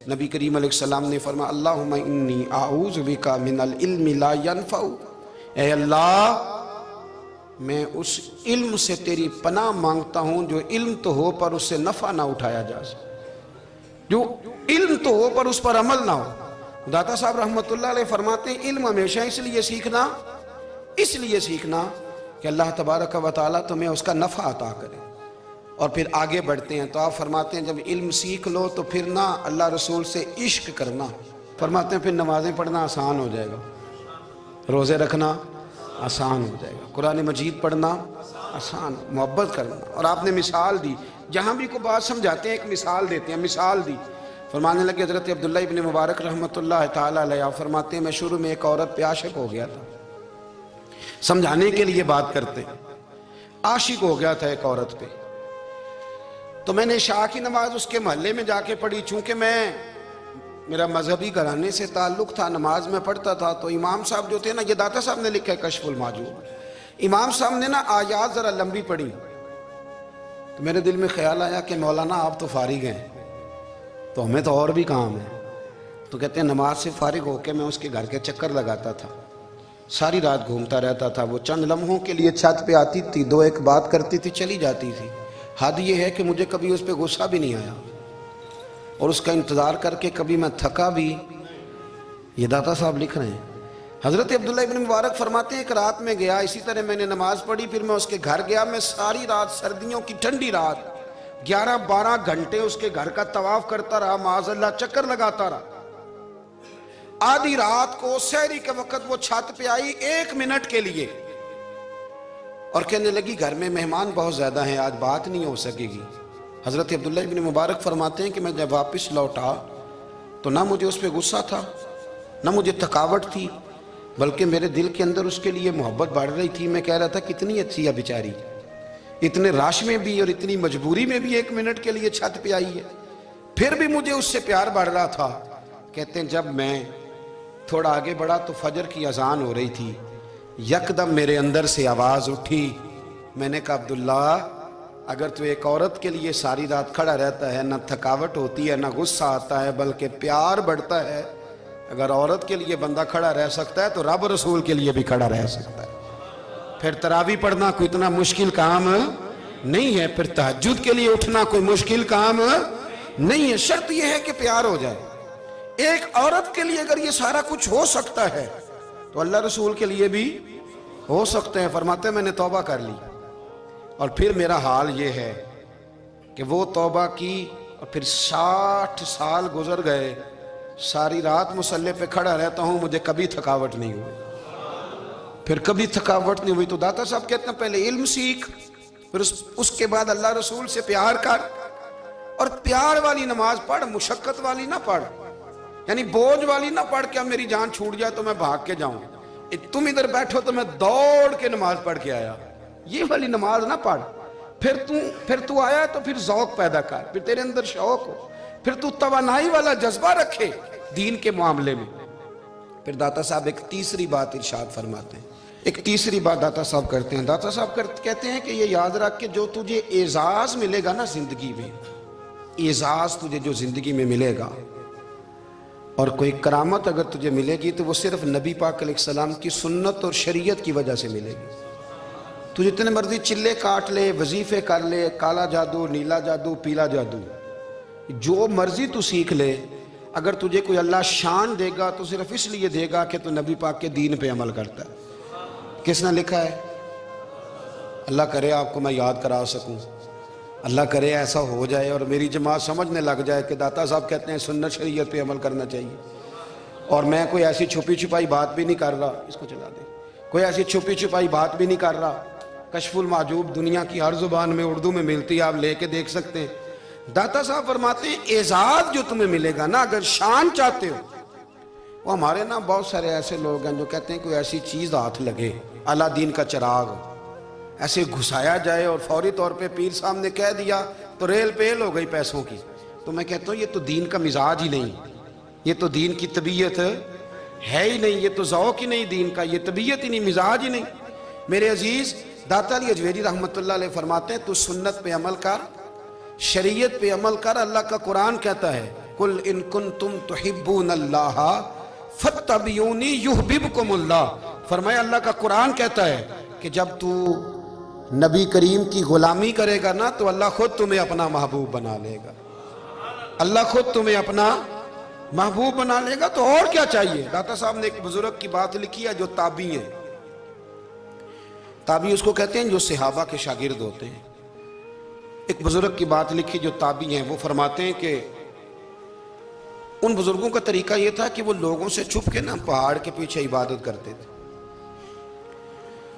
نبی کریم علیہ السلام نے فرمایا اللہم انی اعوذ بکا من العلم لا ینفع، اے اللہ میں اس علم سے تیری پناہ مانگتا ہوں جو علم تو ہو پر اس سے نفع نہ اٹھایا جا سکے، جو علم تو ہو پر اس پر عمل نہ ہو۔ داتا صاحب رحمۃ اللہ علیہ فرماتے ہیں علم ہمیشہ اس لیے سیکھنا کہ اللہ تبارک و تعالیٰ تمہیں اس کا نفع عطا کرے۔ اور پھر آگے بڑھتے ہیں تو آپ فرماتے ہیں جب علم سیکھ لو تو پھر نہ اللہ رسول سے عشق کرنا، فرماتے ہیں پھر نمازیں پڑھنا آسان ہو جائے گا، روزے رکھنا آسان ہو جائے گا، قرآن مجید پڑھنا آسان، محبت کرنا۔ اور آپ نے مثال دی، جہاں بھی کوئی بات سمجھاتے ہیں ایک مثال دیتے ہیں، مثال دی، فرمانے لگے حضرت عبداللہ ابن مبارک رحمۃ اللہ تعالیٰ علیہ فرماتے ہیں میں شروع میں ایک عورت پہ عاشق ہو گیا تھا، سمجھانے کے لیے بات کرتے ہیں، عاشق ہو گیا تھا ایک عورت پہ، تو میں نے عشاء کی نماز اس کے محلے میں جا کے پڑھی، چونکہ میرا مذہبی گھرانے سے تعلق تھا، نماز میں پڑھتا تھا، تو امام صاحب جو تھے نا، یہ داتا صاحب نے لکھا ہے کشف المحجوب، امام صاحب نے نا آیات ذرا لمبی پڑھی، تو میرے دل میں خیال آیا کہ مولانا آپ تو فارغ ہیں تو ہمیں تو اور بھی کام ہے، تو کہتے ہیں نماز سے فارغ ہو کے میں اس کے گھر کے چکر لگاتا تھا، ساری رات گھومتا رہتا تھا، وہ چند لمحوں کے لیے چھت پہ آتی تھی، دو ایک بات کرتی تھی، چلی جاتی تھی، حد یہ ہے کہ مجھے کبھی اس پہ غصہ بھی نہیں آیا، اور اس کا انتظار کر کے کبھی میں تھکا بھی۔ یہ داتا صاحب لکھ رہے ہیں۔ حضرت عبداللہ ابن مبارک فرماتے ہیں ایک رات میں گیا، اسی طرح میں نے نماز پڑھی، پھر میں اس کے گھر گیا، میں ساری رات، سردیوں کی ٹھنڈی رات 11-12 گھنٹے اس کے گھر کا طواف کرتا رہا، معاذ اللہ چکر لگاتا رہا۔ آدھی رات کو سحری کے وقت وہ چھت پہ آئی 1 منٹ کے لیے اور کہنے لگی گھر میں مہمان بہت زیادہ ہیں، آج بات نہیں ہو سکے گی۔ حضرت عبداللہ ابن مبارک فرماتے ہیں کہ میں جب واپس لوٹا تو نہ مجھے اس پہ غصہ تھا، نہ مجھے تھکاوٹ تھی، بلکہ میرے دل کے اندر اس کے لیے محبت بڑھ رہی تھی۔ میں کہہ رہا تھا کتنی اچھی ہے بیچاری، اتنے راش میں بھی اور اتنی مجبوری میں بھی 1 منٹ کے لیے چھت پہ آئی ہے، پھر بھی مجھے اس سے پیار بڑھ رہا تھا۔ کہتے ہیں جب میں تھوڑا آگے بڑھا تو فجر کی اذان ہو رہی تھی، یکدم میرے اندر سے آواز اٹھی، میں نے کہا عبداللہ اگر تو ایک عورت کے لیے ساری رات کھڑا رہتا ہے، نہ تھکاوٹ ہوتی ہے، نہ غصہ آتا ہے، بلکہ پیار بڑھتا ہے، اگر عورت کے لیے بندہ کھڑا رہ سکتا ہے تو رب رسول کے لیے بھی کھڑا رہ سکتا ہے۔ پھر تراویح پڑھنا کوئی اتنا مشکل کام نہیں ہے، پھر تہجد کے لیے اٹھنا کوئی مشکل کام نہیں ہے، شرط یہ ہے کہ پیار ہو جائے۔ ایک عورت کے لیے اگر یہ سارا کچھ ہو سکتا ہے تو اللہ رسول کے لیے بھی ہو سکتے ہیں۔ فرماتے ہیں میں نے توبہ کر لی، اور پھر میرا حال یہ ہے کہ وہ توبہ کی اور پھر 60 سال گزر گئے، ساری رات مصلی پہ کھڑا رہتا ہوں، مجھے کبھی تھکاوٹ نہیں ہوئی، پھر کبھی تھکاوٹ نہیں ہوئی۔ تو داتا صاحب کہتے ہیں پہلے علم سیکھ، پھر اس کے بعد اللہ رسول سے پیار کر، اور پیار والی نماز پڑھ، مشقت والی نہ پڑھ، یعنی بوجھ والی نہ پڑھ کہ اب میری جان چھوٹ جائے تو میں بھاگ کے جاؤں، تم ادھر بیٹھو تو میں دوڑ کے نماز پڑھ کے آیا، یہ والی نماز نہ پڑھ۔ پھر تو آیا تو پھر ذوق پیدا کر، پھر تیرے اندر شوق ہو، پھر تو توانائی والا جذبہ رکھے دین کے معاملے میں۔ پھر داتا صاحب ایک تیسری بات ارشاد فرماتے ہیں، ایک تیسری بات داتا صاحب کرتے ہیں۔ داتا صاحب کہتے ہیں کہ یہ یاد رکھ کہ جو تجھے اعزاز ملے گا نا زندگی میں، اعزاز تجھے جو زندگی میں ملے گا، اور کوئی کرامت اگر تجھے ملے گی تو وہ صرف نبی پاک علیہ السلام کی سنت اور شریعت کی وجہ سے ملے گی۔ تو جتنے مرضی چلے کاٹ لے، وظیفے کر لے، کالا جادو، نیلا جادو، پیلا جادو، جو مرضی تو سیکھ لے، اگر تجھے کوئی اللہ شان دے گا تو صرف اس لیے دے گا کہ تو نبی پاک کے دین پہ عمل کرتا ہے۔ کس نے لکھا ہے؟ اللہ کرے آپ کو میں یاد کرا سکوں، اللہ کرے ایسا ہو جائے اور میری جماعت سمجھنے لگ جائے کہ داتا صاحب کہتے ہیں سنت شریعت پہ عمل کرنا چاہیے، اور میں کوئی ایسی چھپی چھپائی بات بھی نہیں کر رہا، اس کو چلا دیں، کوئی ایسی چھپی چھپائی بات بھی نہیں کر رہا۔ کشف المحجوب دنیا کی ہر زبان میں اردو میں ملتی ہے، آپ لے کے دیکھ سکتے ہیں۔ داتا صاحب فرماتے ہیں اعزاز جو تمہیں ملے گا نا، اگر شان چاہتے ہو، وہ ہمارے نا بہت سارے ایسے لوگ ہیں جو کہتے ہیں کوئی ایسی چیز ہاتھ لگے، اعلیٰ دین کا چراغ ایسے گھسایا جائے اور فوری طور پہ پیر صاحب نے کہہ دیا تو ریل پیل ہو گئی پیسوں کی، تو میں کہتا ہوں یہ تو دین کا مزاج ہی نہیں، یہ تو دین کی طبیعت ہے ہی نہیں، یہ تو ذوق ہی نہیں دین کا، یہ طبیعت ہی نہیں، مزاج ہی نہیں۔ میرے عزیز داتا علی اجویری رحمۃ اللہ علیہ فرماتے ہیں تو سنت پہ عمل کر، شریعت پہ عمل کر، اللہ کا قرآن کہتا ہے قل ان کنتم تحبون اللہ فاتبعونی یحببکم اللہ. فرمایا اللہ کا قرآن کہتا ہے کہ جب تو نبی کریم کی غلامی کرے گا نا تو اللہ خود تمہیں اپنا محبوب بنا لے گا. اللہ خود تمہیں اپنا محبوب بنا لے گا. تو اور کیا چاہیے. داتا صاحب نے ایک بزرگ کی بات لکھی ہے جو تابعی ہیں. تابعی اس کو کہتے ہیں جو صحابہ کے شاگرد ہوتے ہیں. ایک بزرگ کی بات لکھی جو تابعی ہیں. وہ فرماتے ہیں کہ ان بزرگوں کا طریقہ یہ تھا کہ وہ لوگوں سے چھپ کے نا پہاڑ کے پیچھے عبادت کرتے تھے.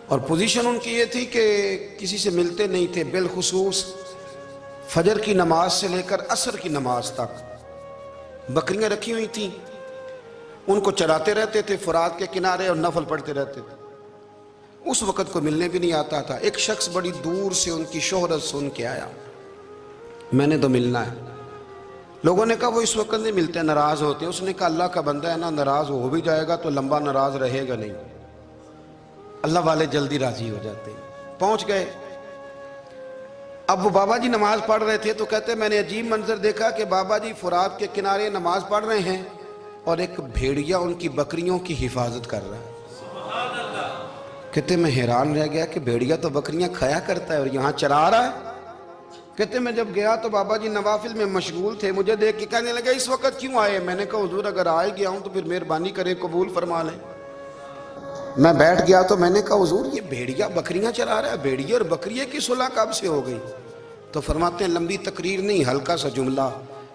اور پوزیشن ان کی یہ تھی کہ کسی سے ملتے نہیں تھے. بالخصوص فجر کی نماز سے لے کر عصر کی نماز تک بکریاں رکھی ہوئی تھیں. ان کو چراتے رہتے تھے فرات کے کنارے اور نفل پڑھتے رہتے تھے. اس وقت کو ملنے بھی نہیں آتا تھا. ایک شخص بڑی دور سے ان کی شہرت سن کے آیا, میں نے تو ملنا ہے. لوگوں نے کہا وہ اس وقت نہیں ملتے, ناراض ہوتے. اس نے کہا اللہ کا بندہ ہے نا, ناراض ہو بھی جائے گا تو لمبا ناراض رہے گا نہیں. اللہ والے جلدی راضی ہو جاتے ہیں. پہنچ گئے. اب وہ بابا جی نماز پڑھ رہے تھے تو کہتے میں نے عجیب منظر دیکھا کہ بابا جی فرات کے کنارے نماز پڑھ رہے ہیں اور ایک بھیڑیا ان کی بکریوں کی حفاظت کر رہا ہے. کہتے میں حیران رہ گیا کہ بھیڑیا تو بکریاں کھایا کرتا ہے اور یہاں چرا رہا ہے. کہتے میں جب گیا تو بابا جی نوافل میں مشغول تھے. مجھے دیکھ کے کہنے لگے اس وقت کیوں آئے. میں نے کہا حضور اگر آئے گیا ہوں تو پھر مہربانی کرے قبول فرما لیں. میں بیٹھ گیا تو میں نے کہا حضور یہ بھیڑیا بکریاں چرا رہا ہے, بھیڑیا اور بکریے کی صلح کب سے ہو گئی. تو فرماتے ہیں لمبی تقریر نہیں, ہلکا سا جملہ.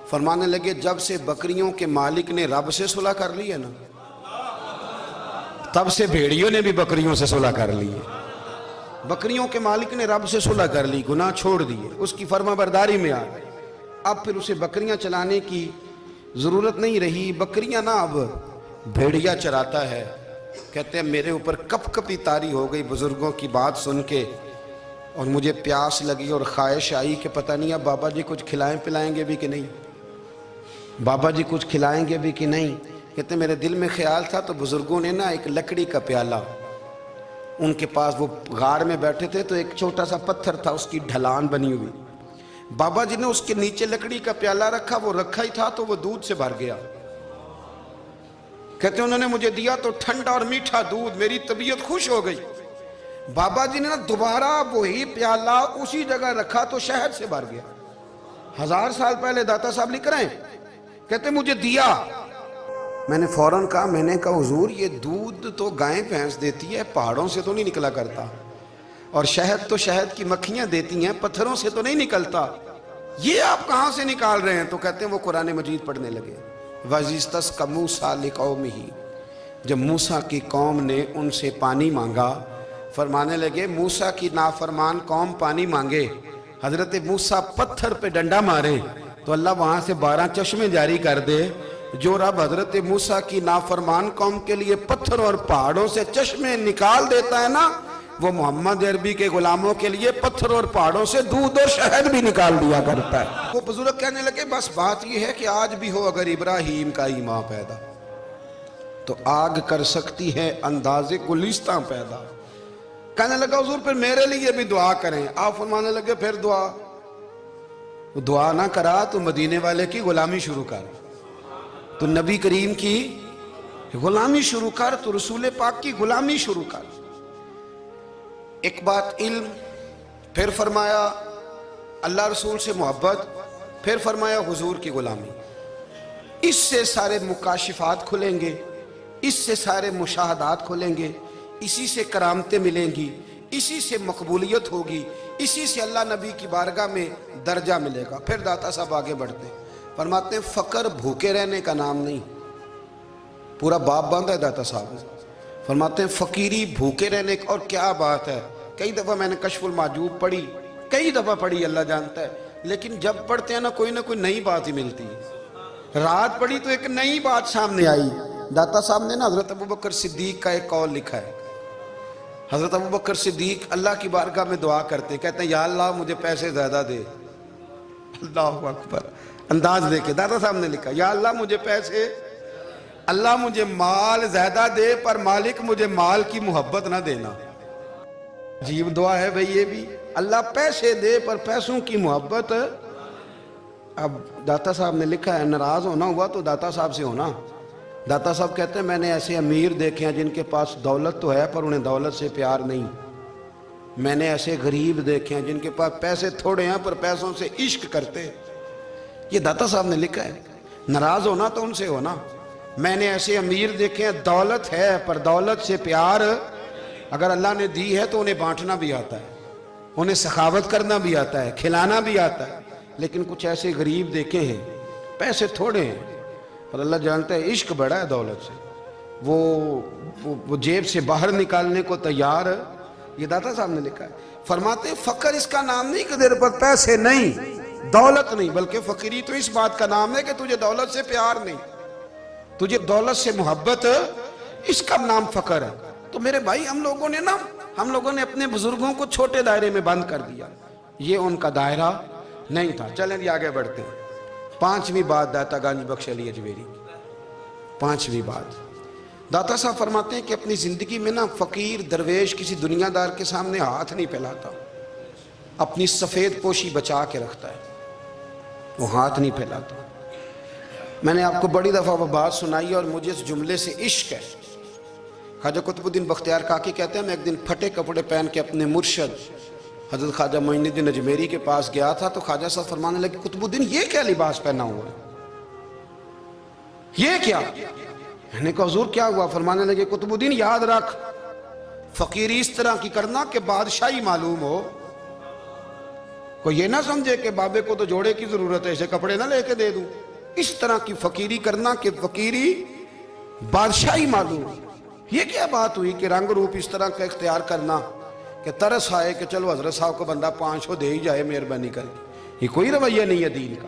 فرمانے لگے جب سے بکریوں کے مالک نے رب سے صلح کر لی ہے نا, تب سے بھیڑیوں نے بھی بکریوں سے صلح کر لی ہے. بکریوں کے مالک نے رب سے صلح کر لی, گناہ چھوڑ دیے, اس کی فرما برداری میں آ گئے. اب پھر اسے بکریاں چلانے کی ضرورت نہیں رہی. بکریاں نا اب بھیڑیا چراتا ہے. کہتے ہیں میرے اوپر کپ کپی طاری ہو گئی بزرگوں کی بات سن کے, اور مجھے پیاس لگی اور خواہش آئی کہ پتہ نہیں اب بابا جی کچھ کھلائیں پلائیں گے بھی کہ نہیں, بابا جی کچھ کھلائیں گے بھی کہ نہیں. کہتے میرے دل میں خیال تھا تو بزرگوں نے نا ایک لکڑی کا پیالہ, ان کے پاس وہ غار میں بیٹھے تھے تو ایک چھوٹا سا پتھر تھا, اس کی ڈھلان بنی ہوئی. بابا جی نے اس کے نیچے لکڑی کا پیالہ رکھا, وہ رکھا ہی تھا تو وہ دودھ سے بھر گیا. کہتے انہوں نے مجھے دیا تو ٹھنڈا اور میٹھا دودھ, میری طبیعت خوش ہو گئی. بابا جی نے نا دوبارہ وہی پیالہ اسی جگہ رکھا تو شہد سے بھر گیا. 1000 سال پہلے داتا صاحب لکھ رہے ہیں. کہتے مجھے دیا. میں نے فوراً کہا, میں نے کہا حضور یہ دودھ تو گائیں بھینس دیتی ہے, پہاڑوں سے تو نہیں نکلا کرتا, اور شہد تو شہد کی مکھیاں دیتی ہیں, پتھروں سے تو نہیں نکلتا, یہ آپ کہاں سے نکال رہے ہیں. تو کہتے ہیں وہ قرآن مجید پڑھنے لگے. وَإِذِ اسْتَسْقَى مُوسَىٰ لِقَوْمِهِ, جب موسیٰ کی قوم نے ان سے پانی مانگا. فرمانے لگے موسیٰ کی نافرمان قوم پانی مانگے, حضرت موسیٰ پتھر پہ ڈنڈا مارے تو اللہ وہاں سے 12 چشمے جاری کر دے. جو رب حضرت موسیٰ کی نافرمان قوم کے لیے پتھر اور پہاڑوں سے چشمے نکال دیتا ہے نا, وہ محمد عربی کے غلاموں کے لیے پتھر اور پہاڑوں سے دودھ اور شہد بھی نکال دیا کرتا ہے. وہ بزرگ کہنے لگے بس بات یہ ہے کہ آج بھی ہو اگر ابراہیم کا ہی ماں پیدا تو آگ کر سکتی ہے انداز گلستاں پیدا. کہنے لگا حضور پھر میرے لیے بھی دعا کریں. آپ فرمانے لگے پھر دعا نہ کرا تو مدینے والے کی غلامی شروع کر, تو نبی کریم کی غلامی شروع کر, تو رسول پاک کی غلامی شروع کر. ایک بات علم, پھر فرمایا اللہ رسول سے محبت, پھر فرمایا حضور کی غلامی. اس سے سارے مکاشفات کھلیں گے, اس سے سارے مشاہدات کھلیں گے, اسی سے کرامتیں ملیں گی, اسی سے مقبولیت ہوگی, اسی سے اللہ نبی کی بارگاہ میں درجہ ملے گا. پھر داتا صاحب آگے بڑھتے ہیں, فرماتے ہیں فقر بھوکے رہنے کا نام نہیں. پورا باب باندھا ہے داتا صاحب نے. فرماتے ہیں فقیری بھوکے رہنے کا, اور کیا بات ہے. کئی دفعہ میں نے کشف المحجوب پڑھی, کئی دفعہ پڑھی, اللہ جانتا ہے, لیکن جب پڑھتے ہیں نا کوئی نہ کوئی نئی بات ہی ملتی ہے. رات پڑھی تو ایک نئی بات سامنے آئی. داتا صاحب نے نا حضرت ابوبکر صدیق کا ایک قول لکھا ہے. حضرت ابوبکر صدیق اللہ کی بارگاہ میں دعا کرتے, کہتے ہیں یا اللہ مجھے پیسے زیادہ دے. اللہ اکبر, انداز دے کے داتا صاحب نے لکھا یا اللہ مجھے پیسے, اللہ مجھے مال زیادہ دے پر مالک مجھے مال کی محبت نہ دینا. عجیب دعا ہے بھئی یہ بھی, اللہ پیسے دے پر پیسوں کی محبت اب داتا صاحب نے لکھا ہے ناراض ہونا ہوا تو داتا صاحب سے ہونا. داتا صاحب کہتے ہیں میں نے ایسے امیر دیکھے ہیں جن کے پاس دولت تو ہے پر انہیں دولت سے پیار نہیں. میں نے ایسے غریب دیکھے ہیں جن کے پاس پیسے تھوڑے ہیں پر پیسوں سے عشق کرتے. یہ داتا صاحب نے لکھا ہے. ناراض ہونا تو ان سے ہونا. میں نے ایسے امیر دیکھے ہیں دولت ہے پر دولت سے پیار, اگر اللہ نے دی ہے تو انہیں بانٹنا بھی آتا ہے, انہیں سخاوت کرنا بھی آتا ہے, کھلانا بھی آتا ہے. لیکن کچھ ایسے غریب دیکھے ہیں پیسے تھوڑے ہیں پر اللہ جانتا ہے عشق بڑا ہے دولت سے, وہ جیب سے باہر نکالنے کو تیار. یہ داتا صاحب نے لکھا ہے. فرماتے ہیں فقر اس کا نام نہیں کہ تیرے پر پیسے نہیں, دولت نہیں, بلکہ فقیری تو اس بات کا نام ہے کہ تجھے دولت سے پیار نہیں, تجھے دولت سے محبت, اس کا نام فقر ہے. تو میرے بھائی ہم لوگوں نے اپنے بزرگوں کو چھوٹے دائرے میں بند کر دیا. یہ ان کا دائرہ نہیں تھا. چلیں جی آگے بڑھتے ہیں. 5ویں بات داتا گنج بخش علی اجمیری. 5ویں بات داتا صاحب فرماتے ہیں کہ اپنی زندگی میں نا فقیر درویش کسی دنیا دار کے سامنے ہاتھ نہیں پھیلاتا, اپنی سفید پوشی بچا کے رکھتا ہے, وہ ہاتھ نہیں پھیلاتا. میں نے آپ کو بڑی دفعہ وہ بات سنائی اور مجھے اس جملے سے عشق ہے. خواجہ قطب الدین بختیار کاکی کہتے ہیں میں ایک دن پھٹے کپڑے پہن کے اپنے مرشد حضرت خواجہ معین الدین اجمیری کے پاس گیا تھا, تو خواجہ صاحب فرمانے لگے قطب الدین یہ کیا لباس پہنا ہوا ہے, یہ کیا؟ میں نے کہا حضور کیا ہوا؟ فرمانے لگے قطب الدین یاد رکھ فقیری اس طرح کی کرنا کہ بادشاہی معلوم ہو. کوئی یہ نہ سمجھے کہ بابے کو تو جوڑے کی ضرورت ہے اسے کپڑے نہ لے کے دے دوں. اس طرح کی فقیری کرنا کہ فقیری بادشاہی معلوم ہو. یہ کیا بات ہوئی کہ رنگ روپ اس طرح کا اختیار کرنا کہ ترس آئے کہ چلو حضرت صاحب کو بندہ 500 دے ہی جائے مہربانی کر کے. یہ کوئی رویہ نہیں ہے دین کا.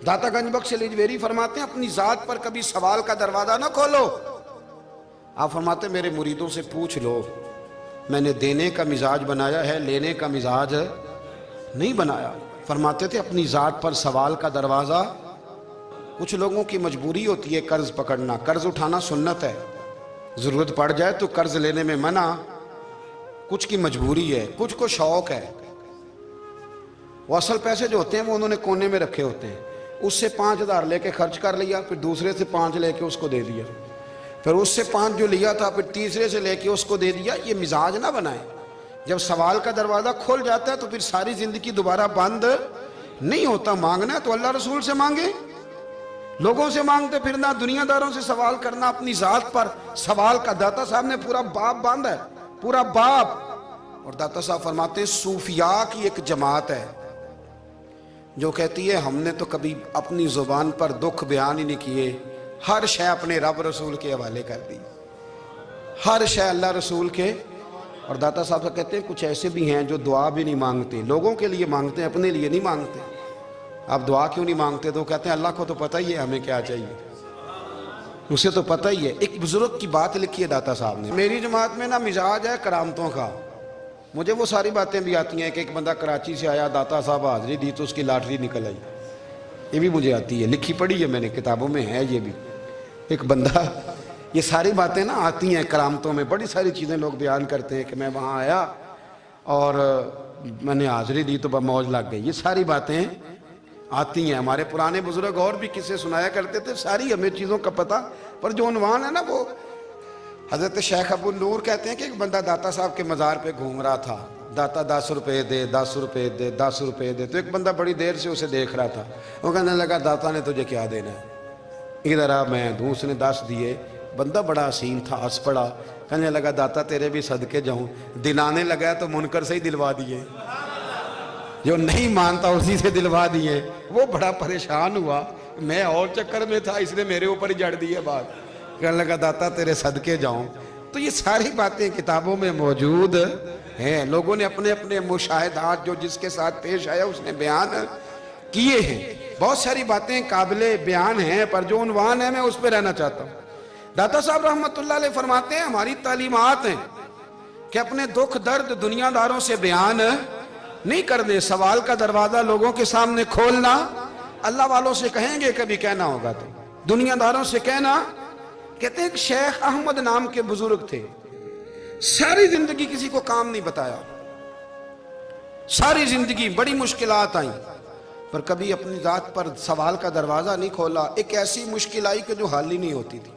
داتا گنج بخش علی اجمیری فرماتے ہیں اپنی ذات پر کبھی سوال کا دروازہ نہ کھولو. آپ فرماتے ہیں میرے مریدوں سے پوچھ لو, میں نے دینے کا مزاج بنایا ہے, لینے کا مزاج نہیں بنایا. فرماتے تھے اپنی ذات پر سوال کا دروازہ. کچھ لوگوں کی مجبوری ہوتی ہے قرض پکڑنا, قرض اٹھانا سنت ہے, ضرورت پڑ جائے تو قرض لینے میں منع. کچھ کی مجبوری ہے, کچھ کو شوق ہے. وہ اصل پیسے جو ہوتے ہیں وہ انہوں نے کونے میں رکھے ہوتے ہیں, اس سے 5,000 لے کے خرچ کر لیا, پھر دوسرے سے 5 لے کے اس کو دے دیا, پھر اس سے 5 جو لیا تھا پھر تیسرے سے لے کے اس کو دے دیا. یہ مزاج نہ بنائیں. جب سوال کا دروازہ کھول جاتا ہے تو پھر ساری زندگی دوبارہ بند نہیں ہوتا. مانگنا ہے تو اللہ رسول سے مانگے, لوگوں سے مانگتے پھرنا, دنیا داروں سے سوال کرنا. اپنی ذات پر سوال کا داتا صاحب نے پورا باب باندھا ہے, پورا باب. اور داتا صاحب فرماتے ہیں صوفیاء کی ایک جماعت ہے جو کہتی ہے ہم نے تو کبھی اپنی زبان پر دکھ بیان ہی نہیں کیے, ہر شے اپنے رب رسول کے حوالے کر دی, ہر شے اللہ رسول کے. اور داتا صاحب کہتے ہیں کچھ ایسے بھی ہیں جو دعا بھی نہیں مانگتے, لوگوں کے لیے مانگتے ہیں, اپنے لیے نہیں مانگتے. آپ دعا کیوں نہیں مانگتے؟ تو کہتے ہیں اللہ کو تو پتہ ہی ہے ہمیں کیا چاہیے, اسے تو پتہ ہی ہے. ایک بزرگ کی بات لکھی ہے داتا صاحب نے, میری جماعت میں نا مزاج ہے کرامتوں کا. مجھے وہ ساری باتیں بھی آتی ہیں کہ ایک بندہ کراچی سے آیا, داتا صاحب حاضری دی تو اس کی لاٹری نکل آئی. یہ بھی مجھے آتی ہے, لکھی پڑھی ہے میں نے, کتابوں میں ہے یہ بھی. ایک بندہ, یہ ساری باتیں نا آتی ہیں کرامتوں میں, بڑی ساری چیزیں لوگ بیان کرتے ہیں کہ میں وہاں آیا اور میں نے حاضری دی تو موج لگ گئی. یہ ساری باتیں آتی ہیں. ہمارے پرانے بزرگ اور بھی قصے سنایا کرتے تھے, ساری ہمیں چیزوں کا پتہ. پر جو عنوان ہے نا وہ حضرت شیخ ابو نور کہتے ہیں کہ ایک بندہ داتا صاحب کے مزار پہ گھوم رہا تھا. داتا 10 روپے دے, 10 روپے دے, 10 روپے دے. تو ایک بندہ بڑی دیر سے اسے دیکھ رہا تھا. وہ کہنے لگا داتا نے تجھے کیا دینا ہے, ادھر آ میں دوں. اس نے 10 دیے. بندہ بڑا حسین تھا, ہنس پڑا, کہنے لگا داتا تیرے بھی صدقے جاؤں. دلانے لگا تو منکر سے ہی دلوا دیے, جو نہیں مانتا اسی سے دلوا دیے. وہ بڑا پریشان ہوا, میں اور چکر میں تھا, اس نے میرے اوپر ہی جڑ دی ہے بات. کہنے لگا داتا تیرے صدقے جاؤں. تو یہ ساری باتیں کتابوں میں موجود ہیں. لوگوں نے اپنے اپنے مشاہدات جو جس کے ساتھ پیش آیا اس نے بیان کیے ہیں. بہت ساری باتیں قابل بیان ہیں, پر جو عنوان ہے میں اس پہ رہنا چاہتا ہوں. داتا صاحب رحمت اللہ علیہ فرماتے ہیں ہماری تعلیمات ہیں کہ اپنے دکھ درد دنیا داروں سے بیان نہیں کرنے, سوال کا دروازہ لوگوں کے سامنے کھولنا. اللہ والوں سے کہیں گے کبھی کہنا ہوگا تو دنیا داروں سے کہنا. کہتے ہیں کہ شیخ احمد نام کے بزرگ تھے, ساری زندگی کسی کو کام نہیں بتایا, ساری زندگی بڑی مشکلات آئیں, پر کبھی اپنی ذات پر سوال کا دروازہ نہیں کھولا. ایک ایسی مشکل آئی کہ جو حل ہی نہیں ہوتی تھی.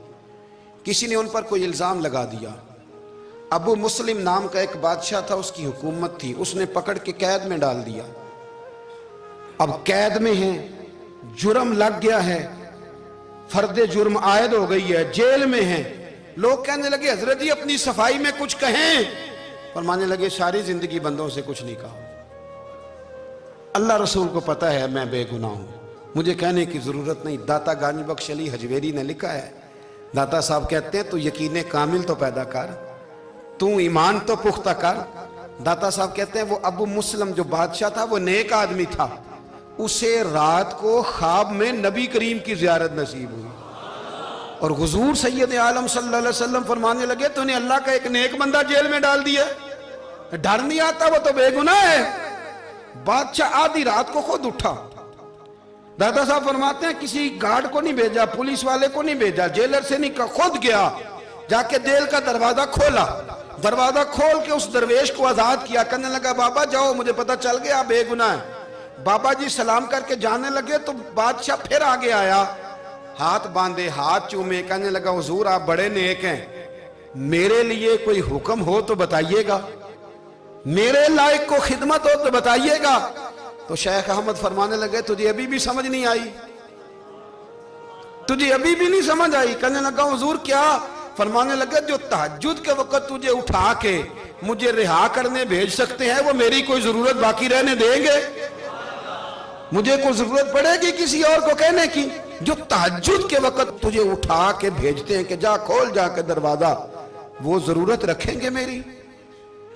کسی نے ان پر کوئی الزام لگا دیا. ابو مسلم نام کا ایک بادشاہ تھا, اس کی حکومت تھی, اس نے پکڑ کے قید میں ڈال دیا. اب قید میں ہیں, جرم لگ گیا ہے, فرد جرم عائد ہو گئی ہے, جیل میں ہیں. لوگ کہنے لگے حضرت جی اپنی صفائی میں کچھ کہیں. فرمانے لگے ساری زندگی بندوں سے کچھ نہیں کہا, اللہ رسول کو پتا ہے میں بے گناہ ہوں, مجھے کہنے کی ضرورت نہیں. داتا غانی بخش علی حجویری نے لکھا ہے, داتا صاحب کہتے ہیں تو یقین کامل تو پیدا کر, تو ایمان تو پختہ کر. داتا صاحب کہتے ہیں وہ ابو مسلم جو بادشاہ تھا وہ نیک آدمی تھا, اسے رات کو خواب میں نبی کریم کی زیارت نصیب ہوئی, اور حضور سید عالم صلی اللہ علیہ وسلم فرمانے لگے تو نے اللہ کا ایک نیک بندہ جیل میں ڈال دیا, ڈر نہیں آتا, وہ تو بے گناہ ہے. بادشاہ آدھی رات کو خود اٹھا. دادا صاحب فرماتے ہیں کسی گارڈ کو نہیں بھیجا, پولیس والے کو نہیں بھیجا, جیلر سے نہیں کہا, خود گیا, جا کے جیل کا دروازہ کھولا. دروازہ کھول کے اس درویش کو آزاد کیا. کہنے لگا بابا جاؤ, مجھے پتا چل گیا بے گناہ ہے. بابا جی سلام کر کے جانے لگے تو بادشاہ پھر آگے آیا, ہاتھ باندھے, ہاتھ چومے. کہنے لگا حضور آپ بڑے نیک ہیں, میرے لیے کوئی حکم ہو تو بتائیے گا, میرے لائق کو خدمت ہو تو بتائیے گا. تو شیخ احمد فرمانے لگے تجھے ابھی بھی سمجھ نہیں آئی, تجھے ابھی بھی نہیں سمجھ آئی. کہنے لگا حضور کیا؟ فرمانے لگے جو تہجد کے وقت تجھے اٹھا کے مجھے رہا کرنے بھیج سکتے ہیں وہ میری کوئی ضرورت باقی رہنے دیں گے؟ مجھے کوئی ضرورت پڑے گی کسی اور کو کہنے کی؟ جو تہجد کے وقت تجھے اٹھا کے بھیجتے ہیں کہ جا کھول جا کے دروازہ, وہ ضرورت رکھیں گے میری؟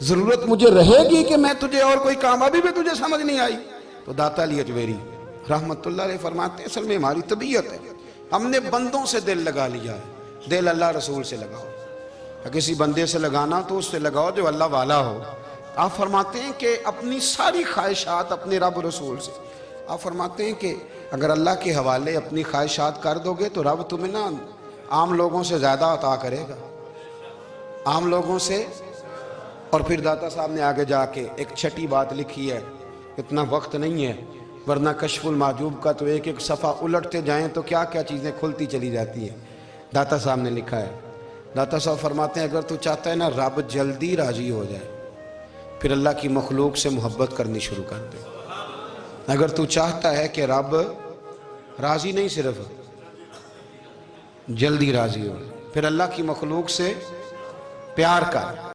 ضرورت مجھے رہے گی کہ میں تجھے اور کوئی کام؟ ابھی بھی تجھے سمجھ نہیں آئی. تو داتا علی حجویری رحمت اللہ علیہ فرماتے ہیں اصل میں ہماری طبیعت ہے, ہم نے بندوں سے دل لگا لیا ہے. دل اللہ رسول سے لگاؤ, کسی بندے سے لگانا تو اس سے لگاؤ جو اللہ والا ہو. آپ فرماتے ہیں کہ اپنی ساری خواہشات اپنے رب رسول سے, آپ فرماتے ہیں کہ اگر اللہ کے حوالے اپنی خواہشات کر دو گے تو رب تمہیں نا عام لوگوں سے زیادہ عطا کرے گا, عام لوگوں سے. اور پھر داتا صاحب نے آگے جا کے ایک چھٹی بات لکھی ہے, اتنا وقت نہیں ہے ورنہ کشف المحجوب کا تو ایک ایک صفحہ الٹتے جائیں تو کیا کیا چیزیں کھلتی چلی جاتی ہیں. داتا صاحب نے لکھا ہے, داتا صاحب فرماتے ہیں اگر تو چاہتا ہے نا رب جلدی راضی ہو جائے پھر اللہ کی مخلوق سے محبت کرنی شروع کر دے. اگر تو چاہتا ہے کہ رب راضی نہیں صرف جلدی راضی ہو, پھر اللہ کی مخلوق سے پیار کر.